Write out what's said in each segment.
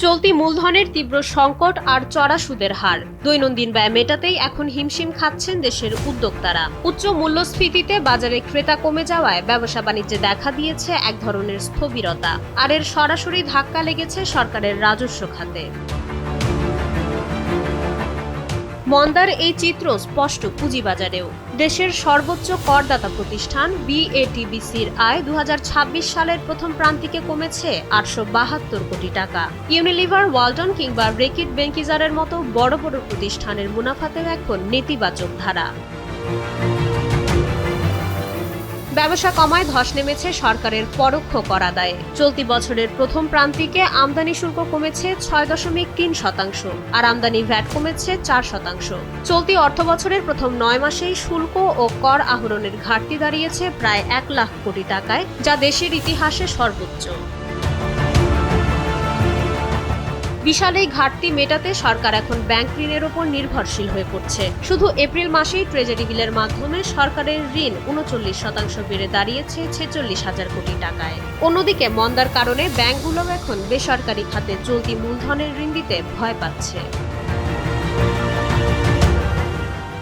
চলতি মূলধনের তীব্র সংকট আর চড়া সুদের হার দৈনন্দিন ব্যয় মেটাতেই এখন হিমশিম খাচ্ছেন দেশের উদ্যোক্তারা। উচ্চ মূল্যস্ফীতিতে বাজারে ক্রেতা কমে যাওয়ায় ব্যবসা বাণিজ্যে দেখা দিয়েছে এক ধরনের স্থবিরতা, আর এর সরাসরি ধাক্কা লেগেছে সরকারের রাজস্ব খাতে। মন্দার এই চিত্র স্পষ্ট পুঁজিবাজারেও। দেশের সর্বোচ্চ করদাতা প্রতিষ্ঠান বিএটিবিসির আয় 2026 সালের প্রথম প্রান্তিকে কমেছে 872 কোটি টাকা। ইউনিলিভার, ওয়ালটন কিংবা রেকিট বেঙ্কিজারের মতো বড় বড় প্রতিষ্ঠানের মুনাফাতেও এখন নেতিবাচক ধারা। ব্যবসা কমায় ধস নেমেছে সরকারের পরোক্ষ কর আদায়ে। চলতি বছরের প্রথম প্রান্তিকে আমদানি শুল্ক কমেছে 6.3%, আর আমদানি ভ্যাট কমেছে 4%। চলতি অর্থবছরের প্রথম 9 মাসেই শুল্ক ও কর আহরণের ঘাটতি দাঁড়িয়েছে প্রায় 1 লাখ কোটি টাকায়, যা দেশের ইতিহাসে সর্বোচ্চ। বিশাল এই ঘাটতি মেটাতে সরকার এখন ব্যাংক ঋণের ওপর নির্ভরশীল হয়ে পড়ছে। শুধু এপ্রিল মাসেই ট্রেজারি বিলের মাধ্যমে সরকারের ঋণ 39% বেড়ে দাঁড়িয়েছে 46,000 কোটি টাকায়। অন্যদিকে মন্দার কারণে ব্যাংকগুলো এখন বেসরকারি খাতে চলতি মূলধনের ঋণ দিতে ভয় পাচ্ছে।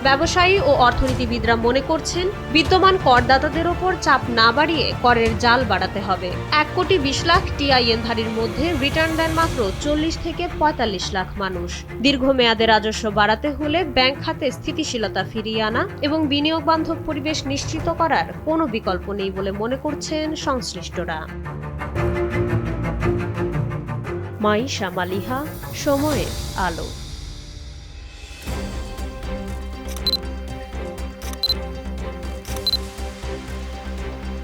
ব্যবসায়ী ও অর্থনীতিবিদরা মনে করছেন, বিদ্যমান করদাতাদের ওপর চাপ না বাড়িয়ে করের জাল বাড়াতে হবে। 1,20 লাখ টিআইএনধারীর মধ্যে রিটার্ন দেন মাত্র 40 থেকে 45 লাখ মানুষ। দীর্ঘমেয়াদে রাজস্ব বাড়াতে হলে ব্যাংক খাতে স্থিতিশীলতা ফিরিয়ে আনা এবং বিনিয়োগ বান্ধব পরিবেশ নিশ্চিত করার কোনো বিকল্প নেই বলে মনে করছেন সংশ্লিষ্টরা। মাইশা মালিহা, সময়ের আলো।